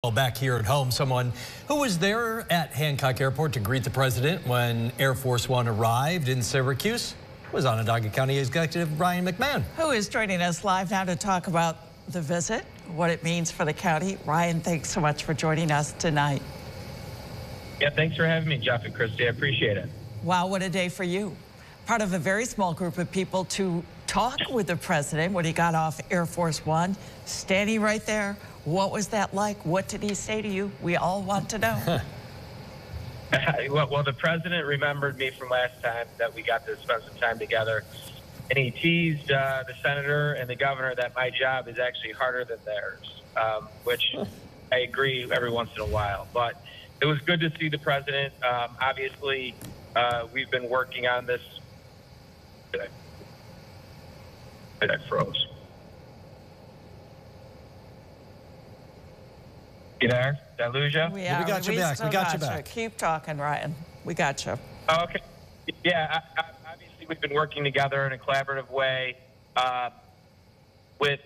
Well, back here at home, someone who was there at Hancock Airport to greet the president when Air Force One arrived in Syracuse was Onondaga County Executive Ryan McMahon. Who is joining us live now to talk about the visit, what it means for the county. Ryan, thanks so much for joining us tonight. Yeah, thanks for having me, Jeff and Christy. I appreciate it. Wow, what a day for you. Part of a very small group of people to talk with the president when he got off Air Force One, standing right there. What was that like? What did he say to you? We all want to know. Well, the president remembered me from last time that we got to spend some time together, and he teased the senator and the governor that my job is actually harder than theirs, which I agree every once in a while. But it was good to see the president. Obviously, we've been working on this. I froze. You there? Did I lose you? We got you back. We got you back. Keep talking, Ryan. We got you. Oh, okay. Yeah, obviously we've been working together in a collaborative way with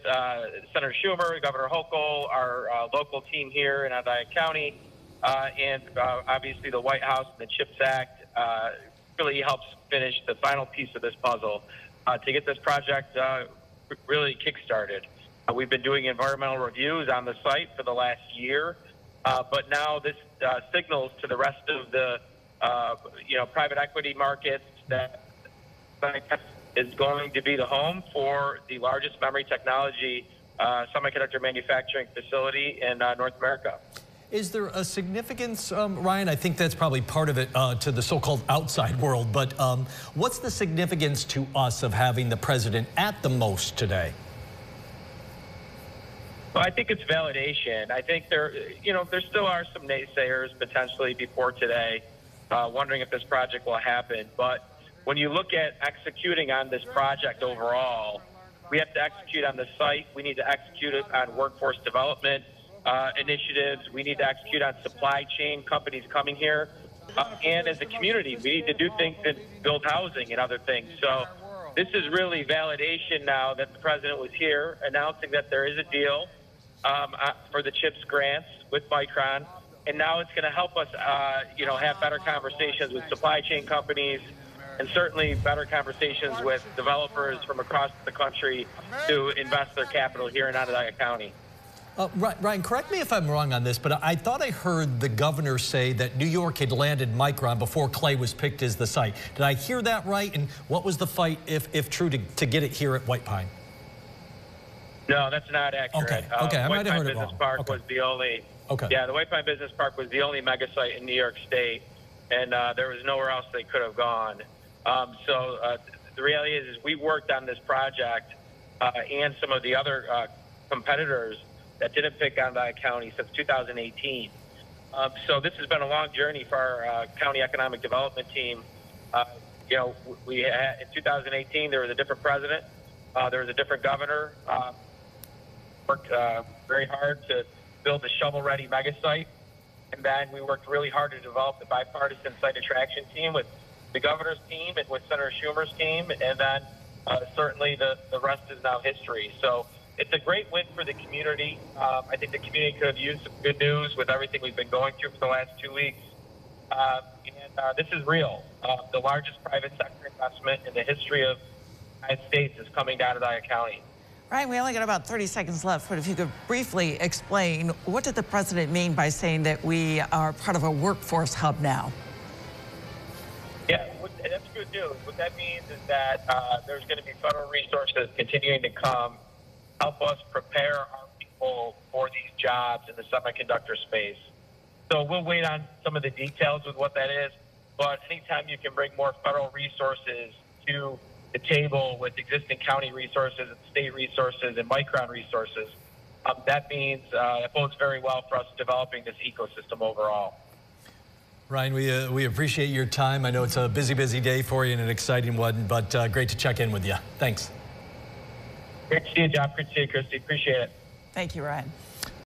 Senator Schumer, Governor Hochul, our local team here in Onondaga County, and obviously the White House and the CHIPS Act really helps finish the final piece of this puzzle to get this project really kick-started. We've been doing environmental reviews on the site for the last year, but now this signals to the rest of the private equity markets that is going to be the home for the largest memory technology semiconductor manufacturing facility in North America. Is there a significance, Ryan? I think that's probably part of it to the so-called outside world, but what's the significance to us of having the president at the most today? Well, I think it's validation. I think there still are some naysayers potentially before today, wondering if this project will happen. But when you look at executing on this project overall, we have to execute on the site. We need to execute it on workforce development initiatives. We need to execute on supply chain companies coming here. And as a community, we need to do things and build housing and other things. So this is really validation now that the president was here announcing that there is a deal for the CHIPS grants with Micron, and now it's going to help us, have better conversations with supply chain companies, and certainly better conversations with developers from across the country to invest their capital here in Onondaga County. Ryan, correct me if I'm wrong on this, but I thought I heard the governor say that New York had landed Micron before Clay was picked as the site. Did I hear that right? And what was the fight, if true, to get it here at White Pine? No, that's not accurate. Okay, I might have heard it wrong. Business Park was the only. Yeah, the White Pine Business Park was the only mega site in New York State, and there was nowhere else they could have gone. So the reality is we worked on this project and some of the other competitors that didn't pick Onondaga County since 2018. So this has been a long journey for our county economic development team. We had, in 2018 there was a different president, there was a different governor. Worked very hard to build a shovel-ready mega site, and then we worked really hard to develop the bipartisan site attraction team with the governor's team and with Senator Schumer's team, and then certainly the rest is now history. So it's a great win for the community. I think the community could have used some good news with everything we've been going through for the last 2 weeks. And this is real. The largest private sector investment in the history of the United States is coming down to Onondaga County. Ryan, we only got about 30 seconds left, but if you could briefly explain, what did the president mean by saying that we are part of a workforce hub now? Yeah, that's good news. What that means is that there's going to be federal resources continuing to come, help us prepare our people for these jobs in the semiconductor space. So we'll wait on some of the details with what that is, but anytime you can bring more federal resources to the table with existing county resources and state resources and Micron resources, that means it bodes very well for us developing this ecosystem overall. Ryan, we appreciate your time. I know it's a busy day for you and an exciting one, but great to check in with you. Thanks. Great to see you, John. Great to see you, Christy. Appreciate it. Thank you, Ryan.